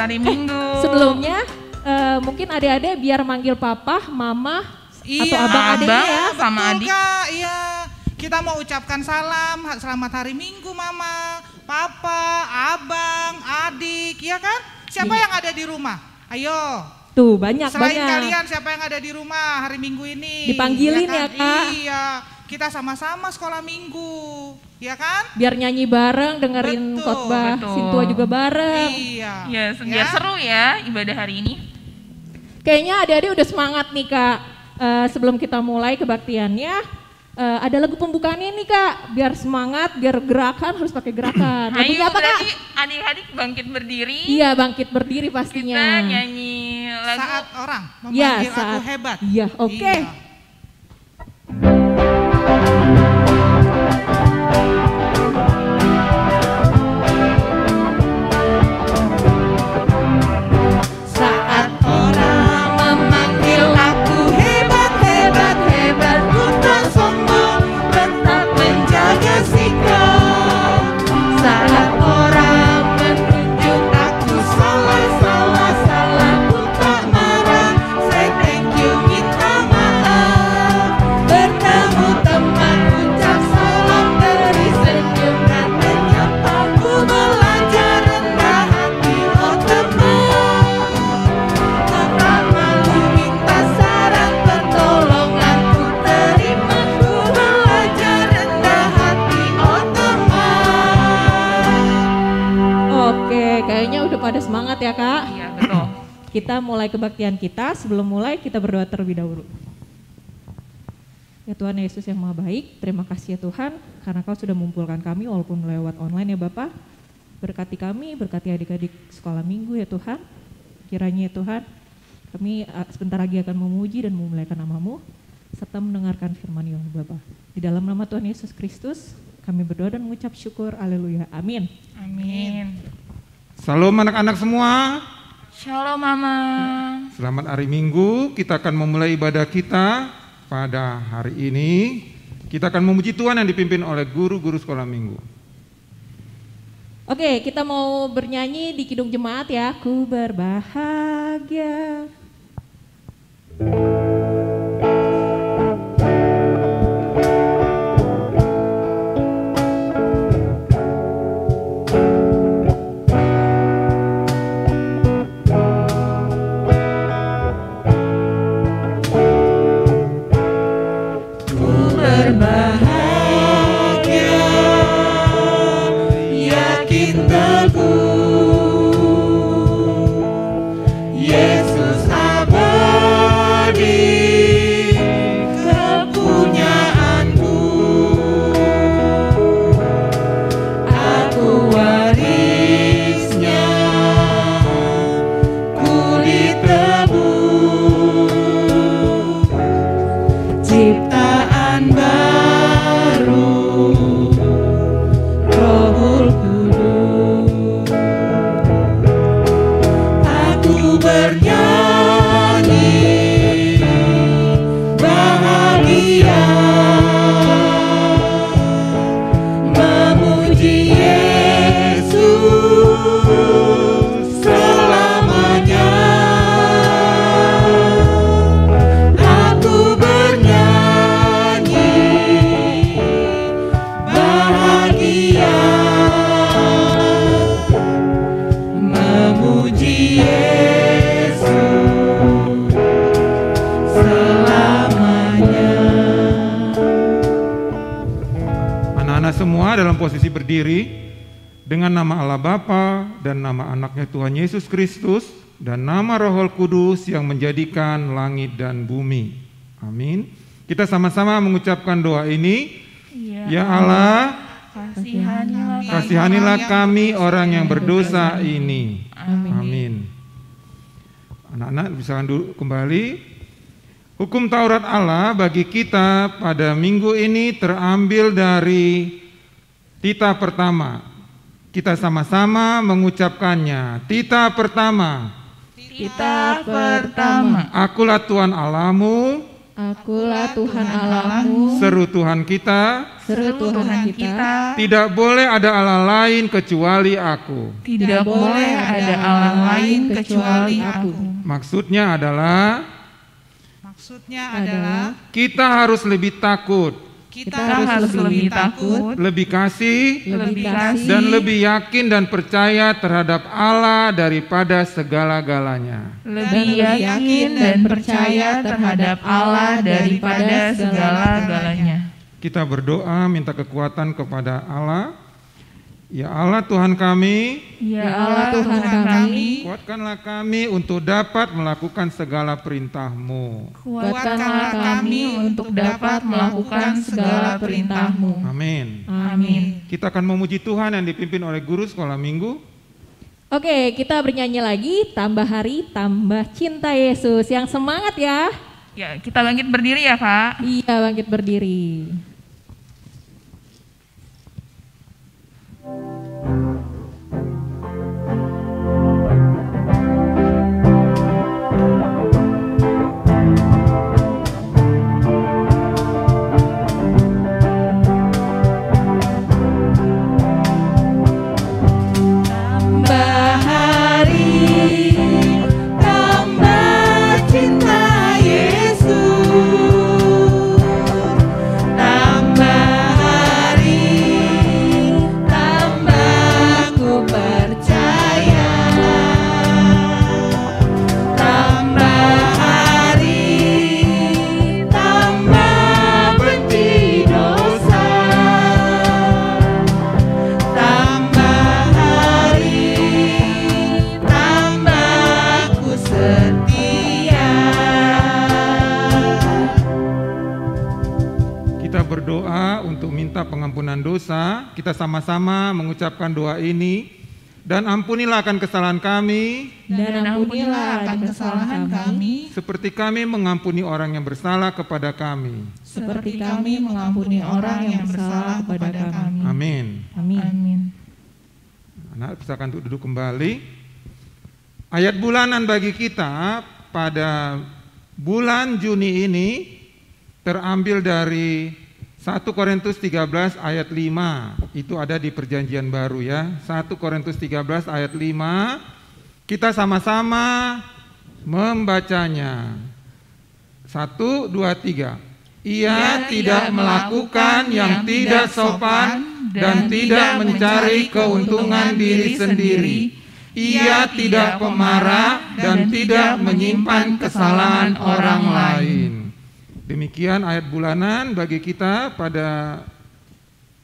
hari Minggu. Sebelumnya mungkin adik-adik biar manggil papa, mama, atau abang adiknya ya. Sama adik. Kak, iya. Kita mau ucapkan salam, selamat hari Minggu Mama, Papa, Abang, Adik, ya kan? Siapa yang ada di rumah? Ayo. Tuh banyak. Selain kalian siapa yang ada di rumah hari Minggu ini? Dipanggilin ya, Kak. Iya, kita sama-sama sekolah Minggu, ya kan? Biar nyanyi bareng, dengerin khotbah Sintua juga bareng. Iya. Ya, biar seru ya ibadah hari ini. Kayaknya adik-adik udah semangat nih Kak. Sebelum kita mulai kebaktiannya, ada lagu pembukaannya nih Kak. Biar semangat, biar gerakan harus pakai gerakan. Lagunya Ayo apa Kak? adik-adik bangkit berdiri. Iya, bangkit berdiri pastinya. Kita nyanyi lagu Saat orang Ya, memanggil aku hebat. Iya, oke. Iya. Saat orang memanggil aku hebat, hebat, hebat, ku tak sombong, tetap menjaga sikap. Saat orang menunjuk aku salah, salah, salah, ku tak marah, say thank you, minta maaf. Bertemu teman, ucap salam, beri senyum dan menyapa, ku belajar rendah hati, oh teman. Tak malu minta saran, pertolongan ku terima, ku belajar rendah hati, oh teman. Oke, kayaknya udah pada semangat ya Kak. Iya, betul. Kita mulai kebaktian kita. Sebelum mulai kita berdoa terlebih dahulu. Ya Tuhan Yesus yang Maha Baik, terima kasih ya Tuhan karena Kau sudah mengumpulkan kami walaupun lewat online ya Bapak. Berkati kami, berkati adik-adik sekolah minggu ya Tuhan. Kiranya ya Tuhan, kami sebentar lagi akan memuji dan memuliakan nama-Mu serta mendengarkan firman-Mu Bapak. Di dalam nama Tuhan Yesus Kristus, kami berdoa dan mengucap syukur. Haleluya. Amin. Amin. Salam anak-anak semua. Shalom Mama. Selamat hari Minggu. Kita akan memulai ibadah kita pada hari ini. Kita akan memuji Tuhan yang dipimpin oleh guru-guru sekolah minggu. Oke, kita mau bernyanyi di Kidung Jemaat ya. Ku berbahagia. Berbahagia, yakin teguh, Yesus abadi, kepunyaanku. Aku warisnya, ku ditebus, ciptaan baru, Rohul Kudus. Aku bernyanyi bahagia, memuji Yesus selamanya. Aku bernyanyi bahagia, memuji Yesus selamanya. Anak-anak semua dalam posisi berdiri dengan nama Allah Bapa dan nama anaknya Tuhan Yesus Kristus dan nama Roh Kudus yang menjadikan langit dan bumi. Amin. Kita sama-sama mengucapkan doa ini. Ya Allah, kasihanilah kami orang yang berdosa ini. Amin. Anak-anak bisa duduk kembali. Hukum Taurat Allah bagi kita pada minggu ini terambil dari titah pertama. Kita sama-sama mengucapkannya. Titah pertama. Titah pertama. Akulah Tuhan Allahmu Akulah Tuhan Allahmu, seru Tuhan kita, seru Tuhan kita. tidak boleh ada Allah lain kecuali aku. Tidak boleh ada Allah lain kecuali aku. Maksudnya adalah kita harus lebih takut, kita harus lebih takut, lebih kasih, dan lebih yakin dan percaya terhadap Allah daripada segala-galanya. lebih yakin dan percaya terhadap Allah daripada segala-galanya. Kita berdoa minta kekuatan kepada Allah. Ya Allah Tuhan kami, Ya Allah Tuhan kami, kuatkanlah kami untuk dapat melakukan segala perintah-Mu. kuatkanlah kami untuk dapat melakukan segala perintah-Mu. Amin. Amin. Kita akan memuji Tuhan yang dipimpin oleh guru sekolah minggu. Oke, kita bernyanyi lagi, tambah hari, tambah cinta Yesus. Yang semangat ya. Ya, kita bangkit berdiri ya, Kak. Iya, bangkit berdiri. Pengampunan dosa, kita sama-sama mengucapkan doa ini. Dan ampunilah akan kesalahan kami, dan ampunilah akan kesalahan kami, seperti kami mengampuni orang yang bersalah kepada kami. seperti kami mengampuni orang yang bersalah kepada kami. Amin. Amin. Amin. Anak silakan untuk duduk kembali. Ayat bulanan bagi kita pada bulan Juni ini terambil dari 1 Korintus 13 ayat 5, itu ada di perjanjian baru ya. 1 Korintus 13 ayat 5, kita sama-sama membacanya. 1, 2, 3. Ia tidak melakukan yang tidak sopan dan tidak mencari keuntungan diri sendiri. Ia tidak pemarah dan tidak menyimpan kesalahan orang lain. Demikian ayat bulanan bagi kita pada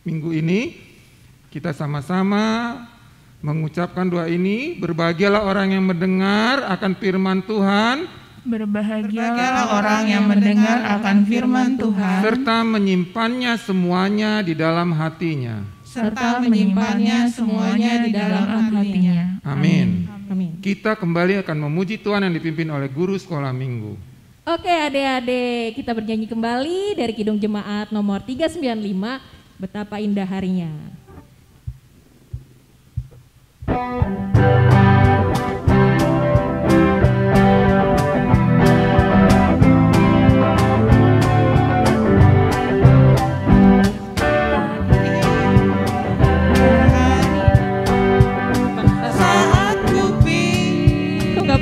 minggu ini. Kita sama-sama mengucapkan doa ini. Berbahagialah orang yang mendengar akan firman Tuhan, Berbahagialah orang yang mendengar akan firman Tuhan, serta menyimpannya semuanya di dalam hatinya. serta menyimpannya semuanya di dalam hatinya. Amin. Amin. Kita kembali akan memuji Tuhan yang dipimpin oleh guru sekolah minggu. Oke adik-adik, kita bernyanyi kembali dari Kidung Jemaat nomor 395, Betapa Indah Harinya. saat ku pilih. Kok gak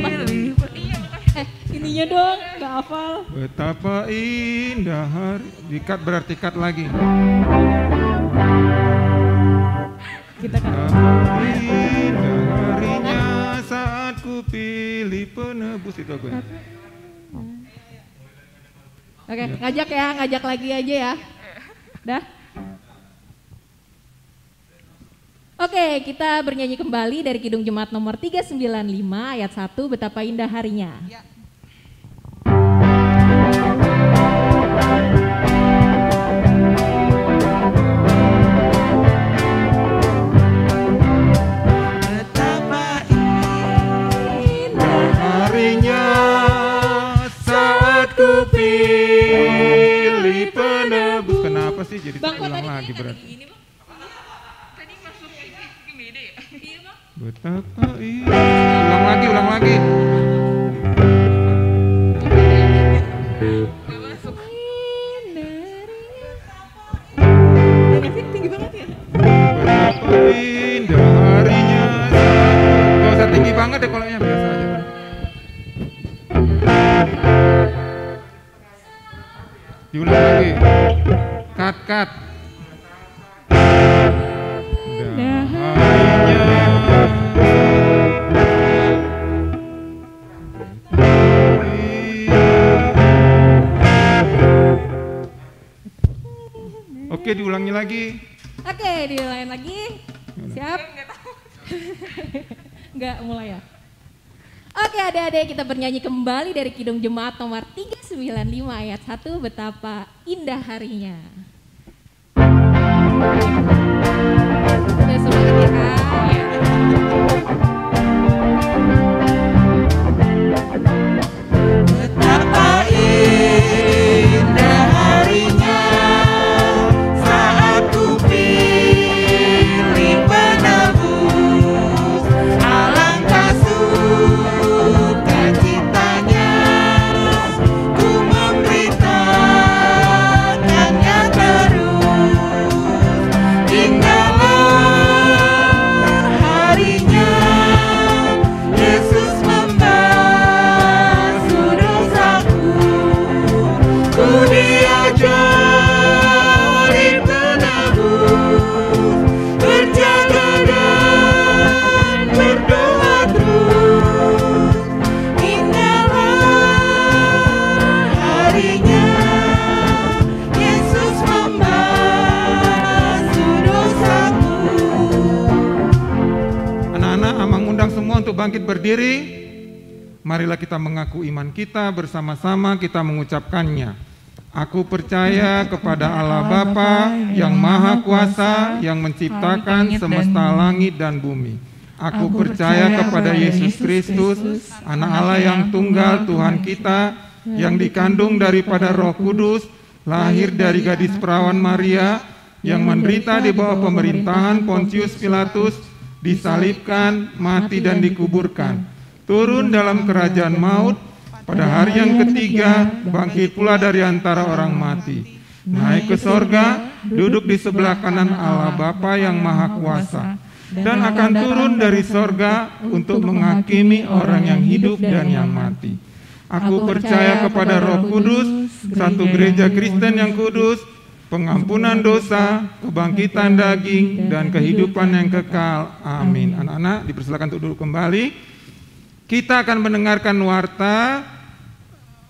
ininya dong, gak hafal. Betapa indah hari. Dikat berarti cut lagi. Kita kan. Betapa indah harinya saat ku pilih penebus, itu gue. Oke, ngajak lagi aja ya. Dah. Oke, kita bernyanyi kembali dari Kidung Jemaat nomor 395 ayat 1, Betapa Indah Harinya. Ya. Betapa Indah harinya saat ku pilih penebus. Kenapa sih jadi ulang lagi berarti? Tadi masuk ke beda ya? Iya, Bang. Betapa indah. Ulang lagi. Gak masuk. Diulang lagi. Cut. Dan harinya Oke, diulangi lagi. Oke, diulangi lagi. Siap? Enggak, mulai ya. Oke, adik-adik, kita bernyanyi kembali dari Kidung Jemaat nomor 395 ayat 1, betapa indah harinya. Udah semangat ya, Kak? Betapa indah harinya saat ku pilih penebus, alangkah sukacitanya ku memberitakannya terus. Indahlah harinya Yesus membasuh dosaku, ku diajari penebus, berjaga dan berdoa terus. Indahlah harinya Yesus membasuh dosaku. Anak-anak, Amang undang semua untuk bangkit berdiri. Marilah kita mengaku iman kita bersama-sama, kita mengucapkannya. Aku percaya kepada Allah Bapa yang Maha Kuasa, yang menciptakan semesta langit dan bumi. Aku percaya kepada Yesus Kristus, Anak Allah yang tunggal, Tuhan kita, yang dikandung daripada Roh Kudus, lahir dari gadis perawan Maria, yang menderita di bawah pemerintahan Pontius Pilatus, disalibkan, mati dan dikuburkan, turun dalam kerajaan maut, pada hari yang ketiga bangkit pula dari antara orang mati, naik ke sorga, duduk di sebelah kanan Allah Bapa yang Maha Kuasa, dan akan turun dari sorga untuk menghakimi orang yang hidup dan yang mati. Aku percaya kepada Roh Kudus, satu gereja Kristen yang kudus, pengampunan dosa, kebangkitan daging, dan kehidupan yang kekal. Amin. Anak-anak, dipersilakan untuk duduk kembali. Kita akan mendengarkan warta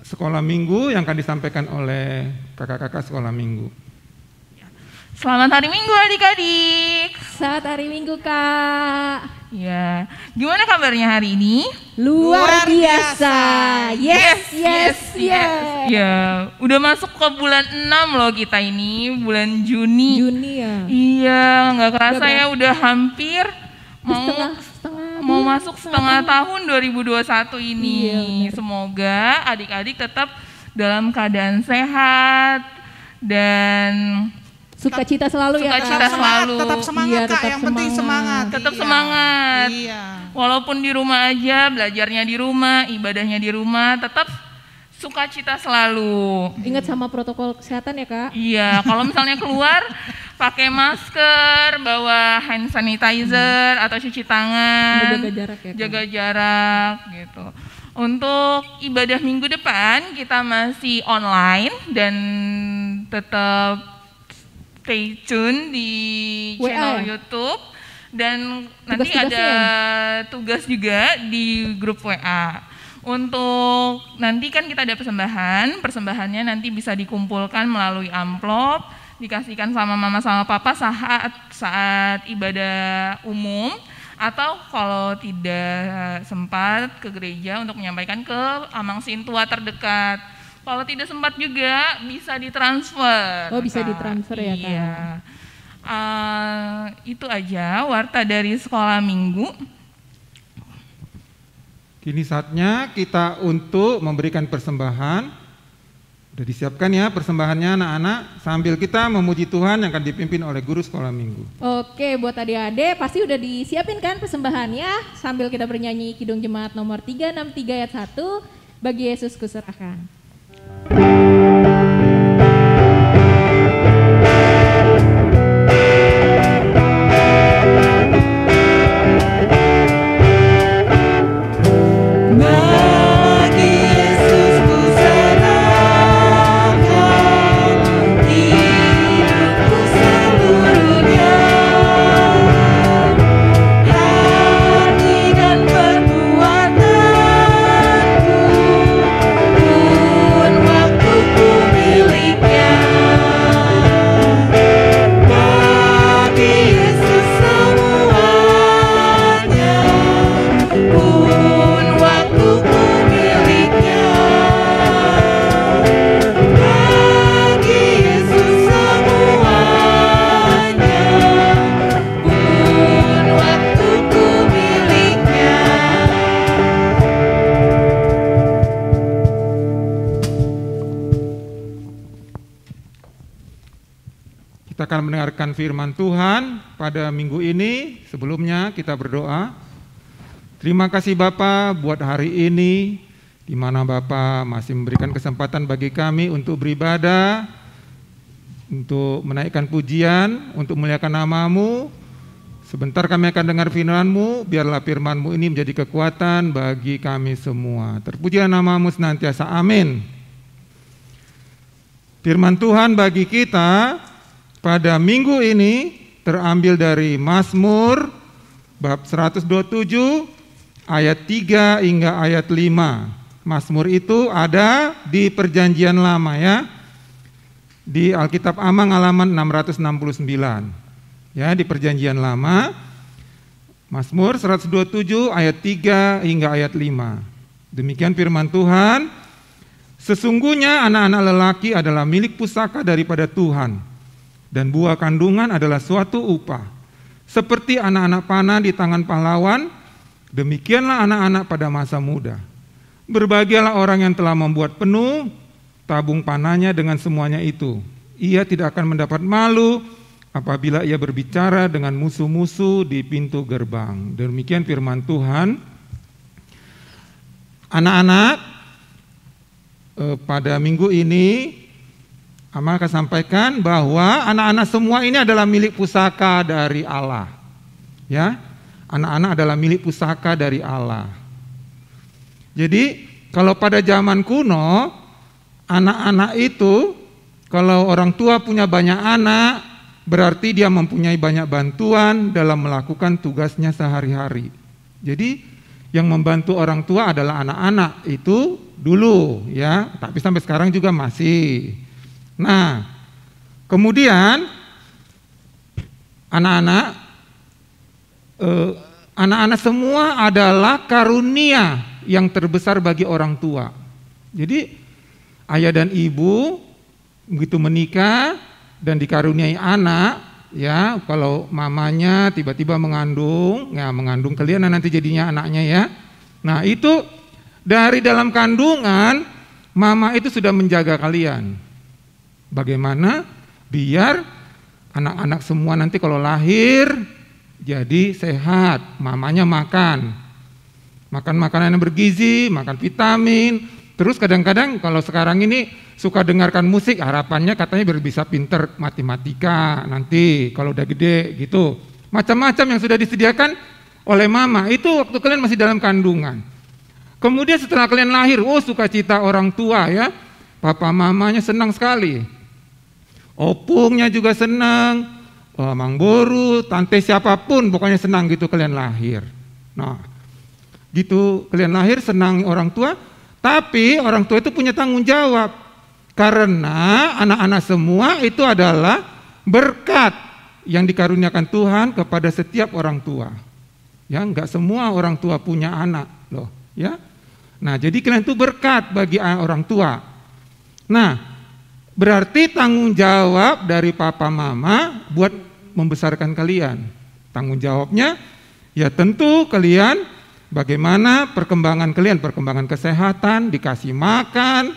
sekolah minggu yang akan disampaikan oleh kakak-kakak sekolah minggu. Selamat hari Minggu adik-adik. Selamat hari Minggu, Kak. Ya, gimana kabarnya hari ini? Luar biasa. Yes. Ya, udah masuk ke bulan 6 loh kita ini, bulan Juni. Ya. Iya, nggak kerasa ya udah hampir mau masuk setengah tahun 2021 ini. Iya, semoga adik-adik tetap dalam keadaan sehat dan Sukacita selalu ya, Kak. Sukacita selalu. Tetap semangat, Iya, Kak. tetap Yang penting semangat. Tetap Iya. semangat. Iya. Walaupun di rumah aja, belajarnya di rumah, ibadahnya di rumah, tetap sukacita selalu. Ingat sama protokol kesehatan ya, Kak. Iya, kalau misalnya keluar pakai masker, bawa hand sanitizer atau cuci tangan, Jaga jarak ya, Kak. jaga jarak gitu. Untuk ibadah minggu depan kita masih online dan tetap stay tune di WA channel ya? YouTube dan nanti ada tugas juga di grup WA. Untuk nanti kan kita ada persembahannya nanti bisa dikumpulkan melalui amplop, dikasihkan sama mama sama papa saat ibadah umum, atau kalau tidak sempat ke gereja untuk menyampaikan ke Amang Sintua terdekat. Kalau tidak sempat juga bisa ditransfer. Oh, bisa ditransfer ya, Kak. Iya. Itu aja warta dari sekolah minggu. Kini saatnya kita untuk memberikan persembahan. Sudah disiapkan ya persembahannya anak-anak, sambil kita memuji Tuhan yang akan dipimpin oleh guru sekolah minggu. Oke, buat adik-adik pasti udah disiapin kan persembahannya, sambil kita bernyanyi Kidung Jemaat nomor 363 ayat 1, bagi Yesus kuserahkan. Bagi Yesus kuserahkan akan mendengarkan firman Tuhan pada minggu ini. Sebelumnya kita berdoa. Terima kasih Bapa buat hari ini, di mana Bapa masih memberikan kesempatan bagi kami untuk beribadah, untuk menaikkan pujian, untuk memuliakan nama-Mu. Sebentar kami akan dengar firman-Mu, biarlah firman-Mu ini menjadi kekuatan bagi kami semua. Terpujilah nama-Mu senantiasa, amin. Firman Tuhan bagi kita pada minggu ini terambil dari Mazmur bab 127 ayat 3 hingga ayat 5. Mazmur itu ada di Perjanjian Lama ya, di Alkitab Amang halaman 669. Ya, di Perjanjian Lama, Mazmur 127 ayat 3 hingga ayat 5. Demikian firman Tuhan, sesungguhnya anak-anak lelaki adalah milik pusaka daripada Tuhan, dan buah kandungan adalah suatu upah. Seperti anak-anak panah di tangan pahlawan, demikianlah anak-anak pada masa muda. Berbahagialah orang yang telah membuat penuh tabung panahnya dengan semuanya itu. Ia tidak akan mendapat malu apabila ia berbicara dengan musuh-musuh di pintu gerbang. Demikian firman Tuhan. Anak-anak, pada minggu ini Ama akan sampaikan bahwa anak-anak semua ini adalah milik pusaka dari Allah. Ya, anak-anak adalah milik pusaka dari Allah. Jadi kalau pada zaman kuno, anak-anak itu kalau orang tua punya banyak anak, berarti dia mempunyai banyak bantuan dalam melakukan tugasnya sehari-hari. Jadi yang membantu orang tua adalah anak-anak itu dulu ya, tapi sampai sekarang juga masih. Nah, kemudian anak-anak semua adalah karunia yang terbesar bagi orang tua. Jadi ayah dan ibu begitu menikah dan dikaruniai anak, ya, kalau mamanya tiba-tiba mengandung kalian nanti jadinya anaknya ya. Nah, itu dari dalam kandungan mama itu sudah menjaga kalian. Bagaimana biar anak-anak semua nanti kalau lahir jadi sehat, mamanya makan makanan yang bergizi, makan vitamin. Terus kadang-kadang kalau sekarang ini suka dengarkan musik, harapannya katanya biar bisa pinter matematika nanti kalau udah gede gitu. Macam-macam yang sudah disediakan oleh mama, itu waktu kalian masih dalam kandungan. Kemudian setelah kalian lahir, sukacita orang tua ya, papa mamanya senang sekali. Opungnya juga senang, mang boru, tante siapapun pokoknya senang gitu kalian lahir. Nah, gitu kalian lahir senang orang tua, tapi orang tua itu punya tanggung jawab. Karena anak-anak semua itu adalah berkat yang dikaruniakan Tuhan kepada setiap orang tua. Ya, enggak semua orang tua punya anak loh, ya. Nah, jadi kalian itu berkat bagi orang tua. Nah, berarti tanggung jawab dari papa mama buat membesarkan kalian. Tanggung jawabnya ya tentu kalian bagaimana perkembangan kalian, perkembangan kesehatan, dikasih makan,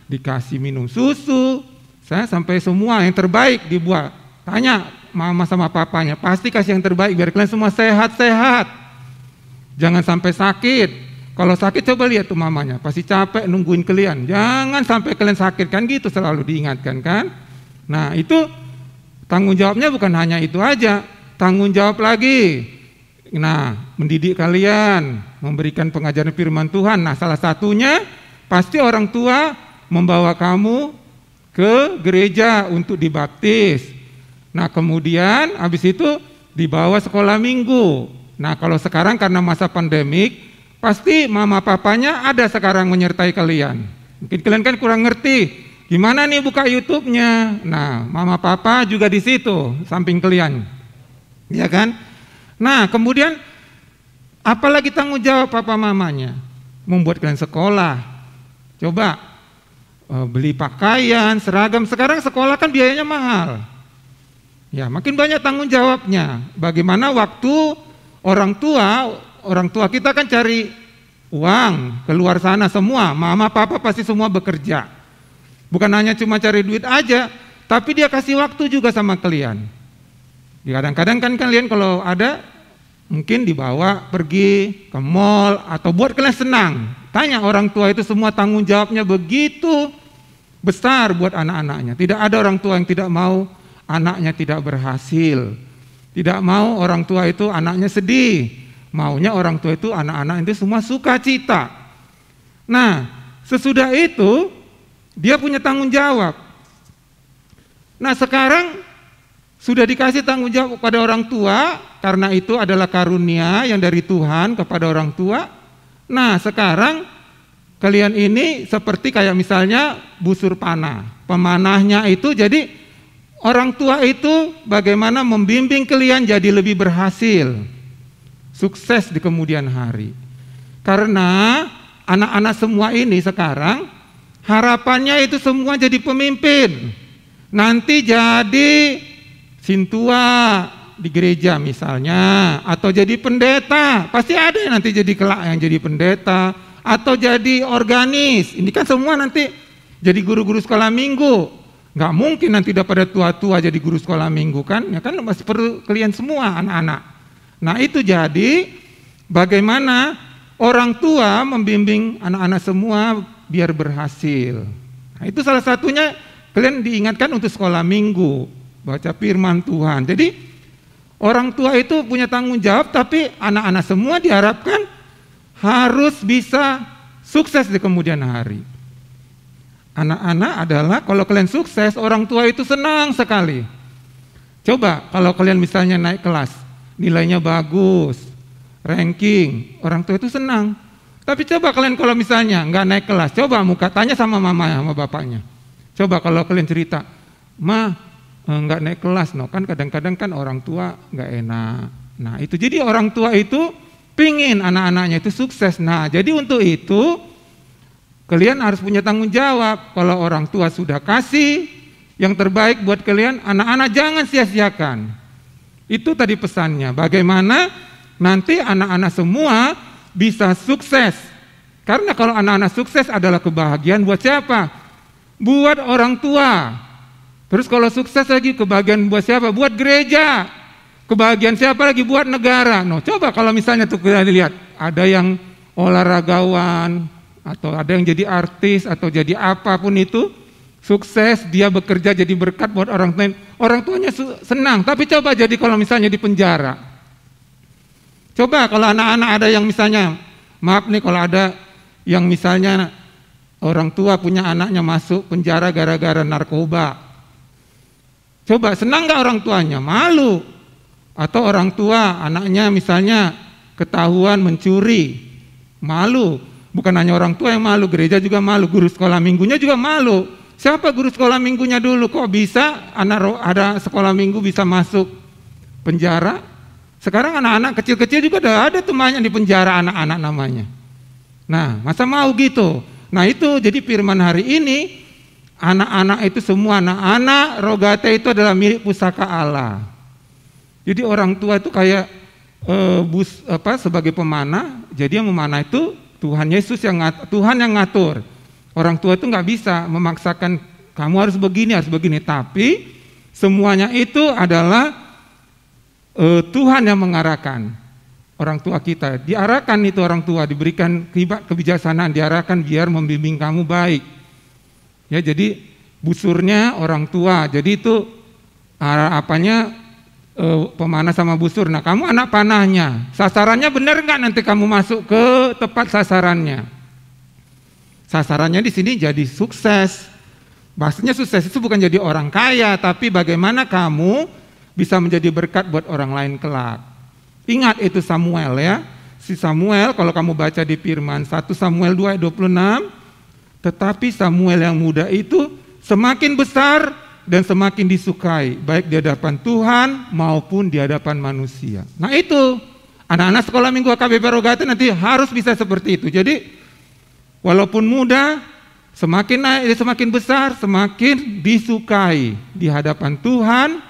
dikasih minum susu, saya sampai semua yang terbaik dibuat. Tanya mama sama papanya, pasti kasih yang terbaik biar kalian semua sehat-sehat. Jangan sampai sakit. Kalau sakit coba lihat tuh mamanya, pasti capek nungguin kalian. Jangan sampai kalian sakit, kan gitu selalu diingatkan kan. Nah, itu tanggung jawabnya bukan hanya itu aja, tanggung jawab lagi. Nah, mendidik kalian, memberikan pengajaran firman Tuhan. Nah, salah satunya pasti orang tua membawa kamu ke gereja untuk dibaptis. Nah, kemudian habis itu dibawa sekolah minggu. Nah, kalau sekarang karena masa pandemik, pasti mama papanya ada sekarang menyertai kalian. Mungkin kalian kan kurang ngerti gimana nih buka YouTube-nya. Nah, mama papa juga di situ samping kalian. Ya kan? Nah, kemudian apalagi tanggung jawab papa mamanya? Membuat kalian sekolah. Coba beli pakaian, seragam. Sekarang sekolah kan biayanya mahal. Ya, makin banyak tanggung jawabnya. Bagaimana waktu orang tua kita kan cari uang keluar sana semua. Mama papa pasti semua bekerja. Bukan hanya cuma cari duit aja, tapi dia kasih waktu juga sama kalian. Kadang-kadang kan kalian kalau ada mungkin dibawa pergi ke mall atau buat kalian senang. Tanya orang tua itu semua tanggung jawabnya begitu besar buat anak-anaknya. Tidak ada orang tua yang tidak mau anaknya tidak berhasil. Tidak mau orang tua itu anaknya sedih. Maunya orang tua itu anak-anak itu semua sukacita. Nah, sesudah itu dia punya tanggung jawab. Nah, sekarang sudah dikasih tanggung jawab kepada orang tua, karena itu adalah karunia yang dari Tuhan kepada orang tua. Nah, sekarang kalian ini seperti kayak misalnya busur panah. Pemanahnya itu, jadi orang tua itu bagaimana membimbing kalian jadi lebih berhasil, sukses di kemudian hari. Karena anak-anak semua ini sekarang harapannya itu semua jadi pemimpin. Nanti jadi sintua di gereja misalnya, atau jadi pendeta. Pasti ada yang nanti jadi kelak yang jadi pendeta, atau jadi organis. Ini kan semua nanti jadi guru-guru sekolah minggu. Nggak mungkin nanti udah pada tua-tua jadi guru sekolah minggu kan? Ya kan masih perlu kalian semua anak-anak. Nah itu jadi bagaimana orang tua membimbing anak-anak semua biar berhasil. Nah itu salah satunya kalian diingatkan untuk sekolah minggu, baca firman Tuhan. Jadi orang tua itu punya tanggung jawab, tapi anak-anak semua diharapkan harus bisa sukses di kemudian hari. Anak-anak adalah kalau kalian sukses, orang tua itu senang sekali. Coba kalau kalian misalnya naik kelas, nilainya bagus, ranking, orang tua itu senang. Tapi coba kalian kalau misalnya nggak naik kelas, coba muka tanya sama mamanya sama bapaknya. Coba kalau kalian cerita, "Ma, nggak naik kelas," no kan kadang-kadang kan orang tua nggak enak. Nah itu jadi orang tua itu pingin anak-anaknya itu sukses. Nah jadi untuk itu kalian harus punya tanggung jawab. Kalau orang tua sudah kasih yang terbaik buat kalian, anak-anak jangan sia-siakan. Itu tadi pesannya. Bagaimana nanti anak-anak semua bisa sukses. Karena kalau anak-anak sukses adalah kebahagiaan buat siapa? Buat orang tua. Terus kalau sukses lagi kebahagiaan buat siapa? Buat gereja. Kebahagiaan siapa lagi? Buat negara. No, coba kalau misalnya tuh kita lihat ada yang olahragawan atau ada yang jadi artis atau jadi apapun itu, sukses, dia bekerja jadi berkat buat orang lain. Orang tuanya senang. Tapi coba jadi kalau misalnya di penjara. Coba kalau anak-anak ada yang misalnya, maaf nih kalau ada yang misalnya orang tua punya anaknya masuk penjara gara-gara narkoba. Coba senang gak orang tuanya? Malu. Atau orang tua anaknya misalnya ketahuan mencuri. Malu. Bukan hanya orang tua yang malu, gereja juga malu, guru sekolah minggunya juga malu. Siapa guru sekolah minggunya dulu? Kok bisa anak ada sekolah minggu bisa masuk penjara? Sekarang anak-anak kecil-kecil juga ada temannya di penjara, anak-anak namanya. Nah, masa mau gitu? Nah itu jadi firman hari ini, anak-anak itu semua anak-anak rogate itu adalah milik pusaka Allah. Jadi orang tua itu kayak sebagai pemanah, jadi yang memanah itu Tuhan Yesus Tuhan yang ngatur. Orang tua itu nggak bisa memaksakan kamu harus begini, tapi semuanya itu adalah Tuhan yang mengarahkan. Orang tua kita diarahkan, itu orang tua diberikan kebijaksanaan, diarahkan biar membimbing kamu baik. Ya, jadi busurnya orang tua. Jadi itu pemanah sama busur. Nah, kamu anak panahnya. Sasarannya benar nggak nanti kamu masuk ke tepat sasarannya? Sasarannya di sini jadi sukses. Maksudnya sukses itu bukan jadi orang kaya, tapi bagaimana kamu bisa menjadi berkat buat orang lain kelak. Ingat itu Samuel ya. Si Samuel kalau kamu baca di firman 1 Samuel 2 ayat 26, tetapi Samuel yang muda itu semakin besar dan semakin disukai, baik di hadapan Tuhan maupun di hadapan manusia. Nah itu, anak-anak sekolah minggu AKBP Rogate nanti harus bisa seperti itu. Jadi, walaupun muda, semakin naik, semakin besar, semakin disukai di hadapan Tuhan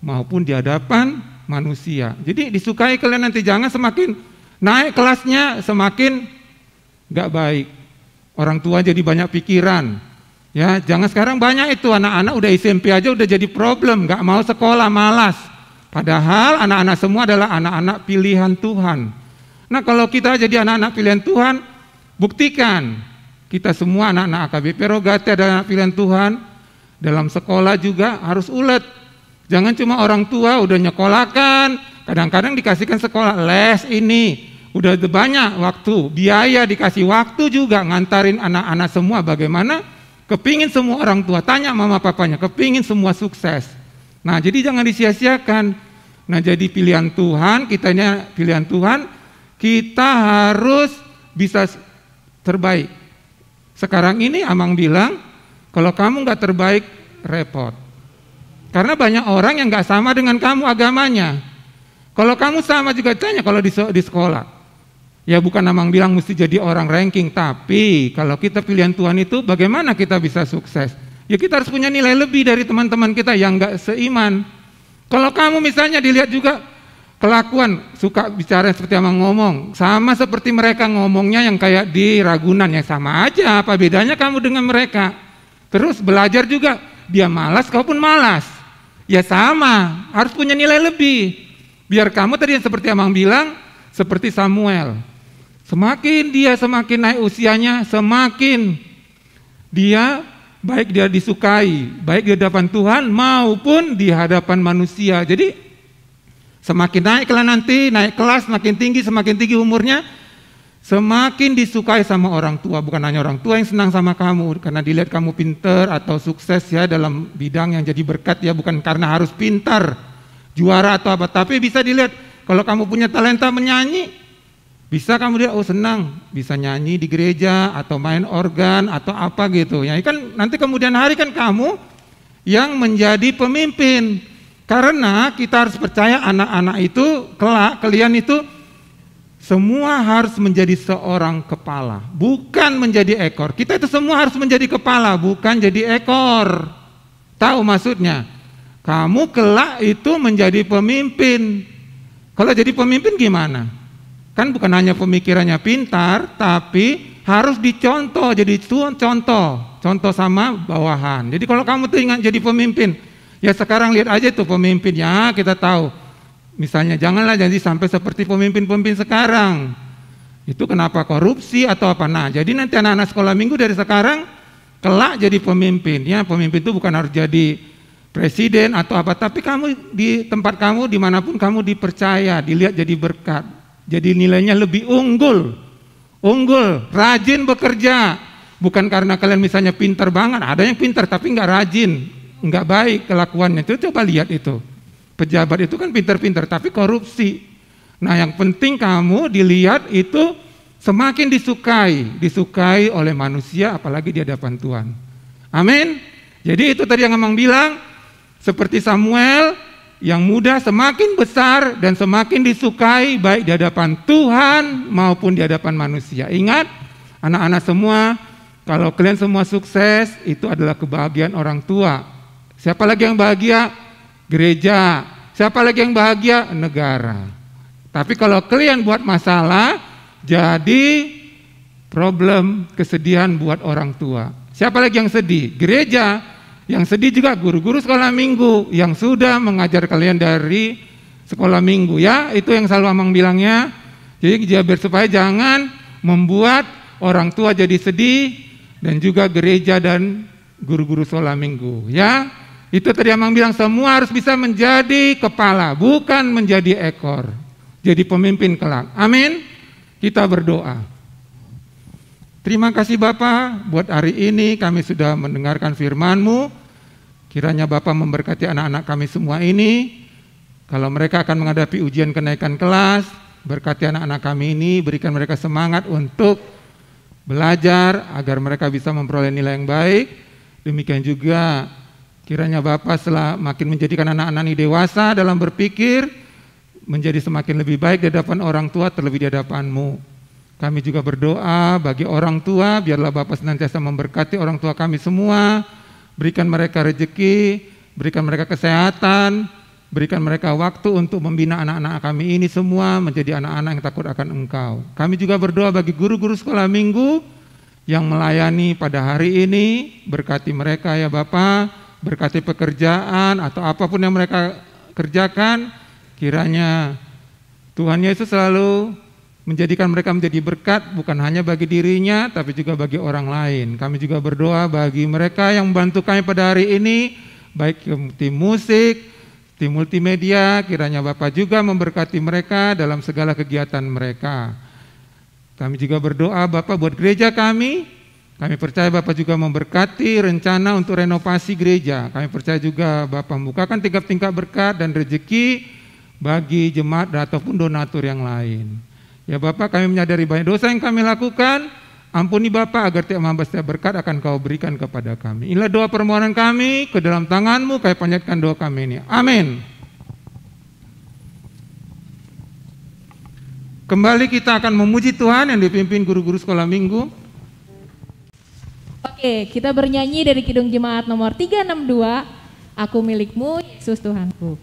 maupun di hadapan manusia. Jadi disukai kalian nanti, jangan semakin naik kelasnya, semakin gak baik. Orang tua jadi banyak pikiran. Ya, jangan sekarang banyak itu anak-anak udah SMP aja udah jadi problem, nggak mau sekolah, malas. Padahal anak-anak semua adalah anak-anak pilihan Tuhan. Nah, kalau kita jadi anak-anak pilihan Tuhan, buktikan kita semua anak-anak AKBP Rogate adalah anak pilihan Tuhan. Dalam sekolah juga harus ulet. Jangan cuma orang tua udah nyekolahkan, kadang-kadang dikasihkan sekolah les ini, udah banyak waktu, biaya dikasih waktu juga ngantarin anak-anak semua bagaimana. Kepingin semua orang tua, tanya mama papanya, kepingin semua sukses. Nah, jadi jangan disia-siakan. Nah, jadi pilihan Tuhan, kitanya pilihan Tuhan, kita harus bisa terbaik. Sekarang ini Amang bilang, kalau kamu nggak terbaik, repot. Karena banyak orang yang nggak sama dengan kamu agamanya. Kalau kamu sama juga tanya kalau di sekolah. Ya bukan Amang bilang mesti jadi orang ranking, tapi kalau kita pilihan Tuhan itu bagaimana kita bisa sukses? Ya kita harus punya nilai lebih dari teman-teman kita yang nggak seiman. Kalau kamu misalnya dilihat juga kelakuan, suka bicara seperti Amang ngomong, sama seperti mereka ngomongnya yang kayak di Ragunan, yang sama aja, apa bedanya kamu dengan mereka? Terus belajar juga, dia malas, kau pun malas. Ya sama, harus punya nilai lebih. Biar kamu tadi yang seperti Amang bilang, seperti Samuel. Semakin dia semakin naik usianya, semakin dia baik dia disukai, baik di hadapan Tuhan maupun di hadapan manusia. Jadi semakin naiklah nanti, naik kelas semakin tinggi umurnya, semakin disukai sama orang tua. Bukan hanya orang tua yang senang sama kamu karena dilihat kamu pinter atau sukses ya dalam bidang yang jadi berkat ya, bukan karena harus pintar, juara atau apa, tapi bisa dilihat kalau kamu punya talenta menyanyi, bisa kamu lihat, oh senang, bisa nyanyi di gereja atau main organ atau apa gitu. Ya kan nanti kemudian hari kan kamu yang menjadi pemimpin. Karena kita harus percaya anak-anak itu kelak, kalian itu semua harus menjadi seorang kepala, bukan menjadi ekor. Kita itu semua harus menjadi kepala, bukan jadi ekor. Tahu maksudnya? Kamu kelak itu menjadi pemimpin. Kalau jadi pemimpin gimana? Kan bukan hanya pemikirannya pintar, tapi harus dicontoh, jadi contoh sama bawahan. Jadi kalau kamu tuh ingat jadi pemimpin, ya sekarang lihat aja tuh pemimpinnya, kita tahu. Misalnya janganlah jadi sampai seperti pemimpin-pemimpin sekarang. Itu kenapa korupsi atau apa. Nah, jadi nanti anak-anak sekolah minggu dari sekarang kelak jadi pemimpin. Ya, pemimpin itu bukan harus jadi presiden atau apa, tapi kamu di tempat kamu dimanapun kamu dipercaya, dilihat jadi berkat. Jadi nilainya lebih unggul, rajin bekerja. Bukan karena kalian misalnya pintar banget, ada yang pintar tapi nggak rajin, nggak baik kelakuannya. Itu coba lihat itu. Pejabat itu kan pintar-pintar tapi korupsi. Nah yang penting kamu dilihat itu semakin disukai oleh manusia apalagi di hadapan Tuhan. Amin. Jadi itu tadi yang Amang bilang, seperti Samuel, yang muda semakin besar dan semakin disukai baik di hadapan Tuhan maupun di hadapan manusia. Ingat anak-anak semua, kalau kalian semua sukses itu adalah kebahagiaan orang tua. Siapa lagi yang bahagia? Gereja. Siapa lagi yang bahagia? Negara. Tapi kalau kalian buat masalah, jadi problem, kesedihan buat orang tua. Siapa lagi yang sedih? Gereja. Yang sedih juga guru-guru sekolah minggu yang sudah mengajar kalian dari sekolah minggu ya, itu yang selalu Amang bilangnya. Jadi biar supaya jangan membuat orang tua jadi sedih dan juga gereja dan guru-guru sekolah minggu ya. Itu tadi Amang bilang semua harus bisa menjadi kepala, bukan menjadi ekor. Jadi pemimpin kelak. Amin. Kita berdoa. Terima kasih Bapak, buat hari ini kami sudah mendengarkan firman-Mu. Kiranya Bapak memberkati anak-anak kami semua ini. Kalau mereka akan menghadapi ujian kenaikan kelas, berkati anak-anak kami ini, berikan mereka semangat untuk belajar agar mereka bisa memperoleh nilai yang baik. Demikian juga kiranya Bapak makin menjadikan anak-anak ini dewasa dalam berpikir, menjadi semakin lebih baik di hadapan orang tua terlebih di hadapan-Mu. Kami juga berdoa bagi orang tua, biarlah Bapak senantiasa memberkati orang tua kami semua, berikan mereka rezeki, berikan mereka kesehatan, berikan mereka waktu untuk membina anak-anak kami ini semua menjadi anak-anak yang takut akan Engkau. Kami juga berdoa bagi guru-guru sekolah minggu, yang melayani pada hari ini. Berkati mereka ya Bapa, berkati pekerjaan atau apapun yang mereka kerjakan. Kiranya Tuhan Yesus selalu menjadikan mereka menjadi berkat bukan hanya bagi dirinya tapi juga bagi orang lain. Kami juga berdoa bagi mereka yang membantu kami pada hari ini, baik tim musik, tim multimedia, kiranya Bapak juga memberkati mereka dalam segala kegiatan mereka. Kami juga berdoa Bapak buat gereja kami. Kami percaya Bapak juga memberkati rencana untuk renovasi gereja. Kami percaya juga Bapak membukakan tingkap-tingkap berkat dan rezeki bagi jemaat ataupun donatur yang lain. Ya Bapak, kami menyadari banyak dosa yang kami lakukan. Ampuni Bapak agar tiap hamba setiap berkat akan Kau berikan kepada kami. Inilah doa permohonan kami, ke dalam tangan-Mu kami panjatkan doa kami ini. Amin. Kembali kita akan memuji Tuhan yang dipimpin guru-guru sekolah minggu. Oke, kita bernyanyi dari Kidung Jemaat nomor 362, Aku Milikmu, Yesus Tuhanku.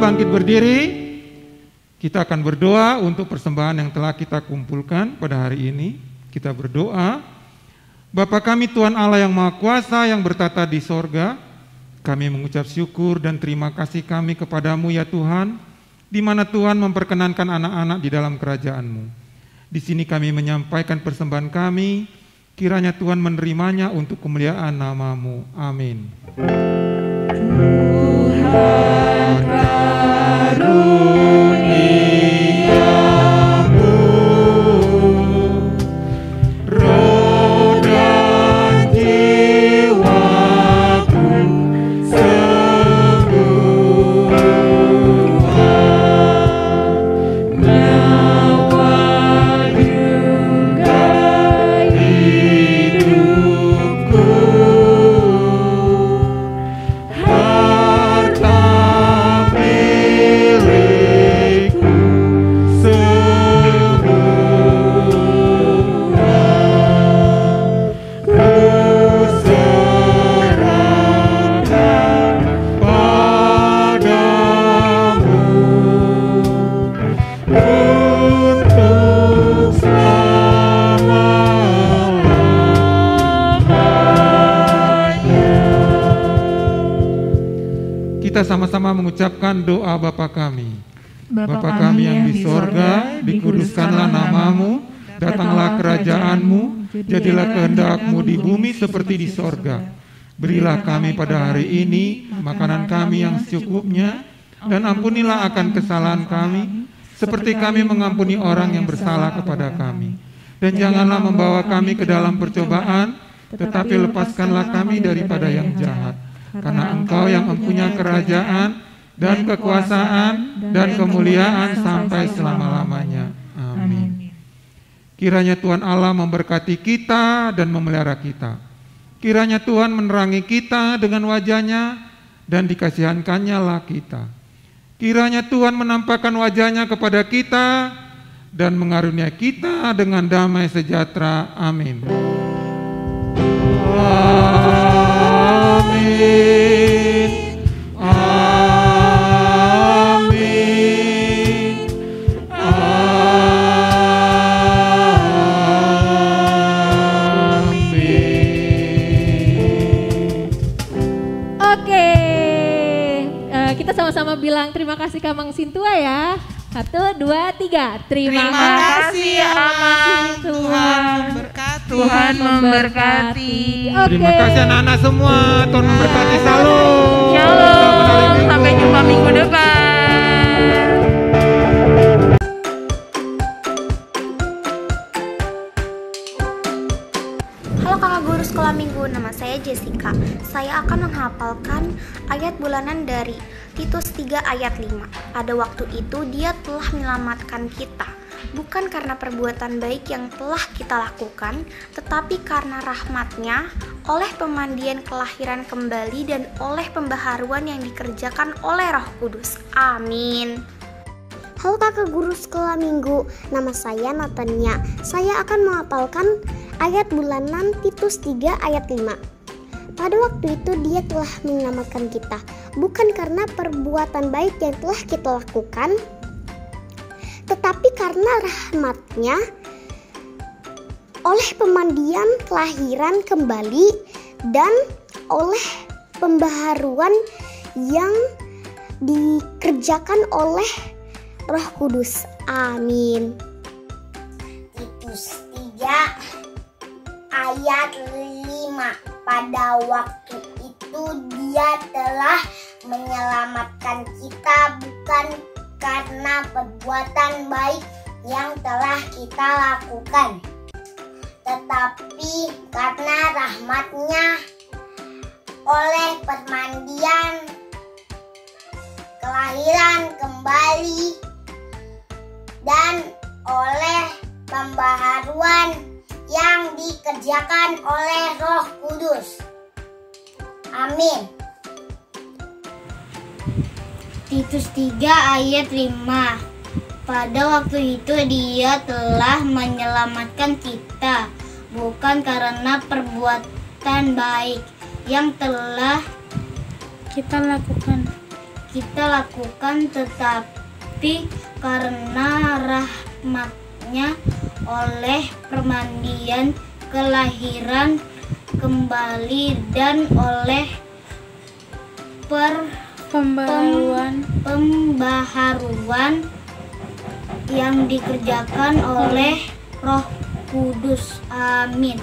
Bangkit berdiri, kita akan berdoa untuk persembahan yang telah kita kumpulkan pada hari ini. Kita berdoa, Bapa kami Tuhan Allah yang Maha Kuasa yang bertata di sorga, kami mengucap syukur dan terima kasih kami kepadamu ya Tuhan, di mana Tuhan memperkenankan anak-anak di dalam kerajaan-Mu. Di sini kami menyampaikan persembahan kami, kiranya Tuhan menerimanya untuk kemuliaan nama-Mu. Amin. Tuhan karuniamu, roh dan jiwaku semua, nyawa juga hidupku, kita sama-sama mengucapkan doa Bapa kami. Bapa kami yang di sorga, dikuduskanlah namamu, datanglah kerajaanmu, jadilah kehendak-Mu di bumi seperti di sorga. Berilah kami pada hari ini makanan kami yang secukupnya, dan ampunilah akan kesalahan kami, seperti kami mengampuni orang yang bersalah kepada kami. Dan janganlah membawa kami ke dalam percobaan, tetapi lepaskanlah kami daripada yang jahat. Karena Engkau yang mempunyai kerajaan dan kekuasaan dan kemuliaan sampai selama-lamanya. Amin. Kiranya Tuhan Allah memberkati kita dan memelihara kita. Kiranya Tuhan menerangi kita dengan wajah-Nya dan dikasihankannya lah kita. Kiranya Tuhan menampakkan wajah-Nya kepada kita dan mengaruniai kita dengan damai sejahtera. Amin. Amin. Amin. Amin. Oke, kita sama-sama bilang terima kasih Kak Mang Sintua ya. 1, 2, 3. Terima kasih ya Tuhan. memberkati. Tuhan memberkati. Terima kasih anak-anak semua. Tuhan memberkati. Salam. Shalom. Sampai jumpa minggu depan. Halo kakak guru sekolah minggu, nama saya Jessica. Saya akan menghafalkan ayat bulanan dari Titus 3 ayat 5. Pada waktu itu dia telah menyelamatkan kita, bukan karena perbuatan baik yang telah kita lakukan, tetapi karena rahmat-Nya, oleh pemandian kelahiran kembali dan oleh pembaharuan yang dikerjakan oleh Roh Kudus. Amin. Halo kakak guru sekolah minggu, nama saya Natania. Saya akan menghafalkan ayat bulanan Titus 3 ayat 5. Pada waktu itu dia telah menyelamatkan kita, bukan karena perbuatan baik yang telah kita lakukan, tetapi karena rahmat-Nya, oleh pemandian kelahiran kembali dan oleh pembaharuan yang dikerjakan oleh Roh Kudus. Amin. Titus 3 ayat 5. Pada waktu itu dia telah menyelamatkan kita, bukan karena perbuatan baik yang telah kita lakukan, tetapi karena rahmat-Nya, oleh permandian kelahiran kembali dan oleh pembaharuan yang dikerjakan oleh Roh Kudus. Amin. Titus 3 ayat 5. Pada waktu itu dia telah menyelamatkan kita, bukan karena perbuatan baik yang telah kita lakukan, tetapi karena rahmat-Nya, oleh permandian kelahiran kembali dan oleh pembaharuan yang dikerjakan oleh Roh Kudus. Amin.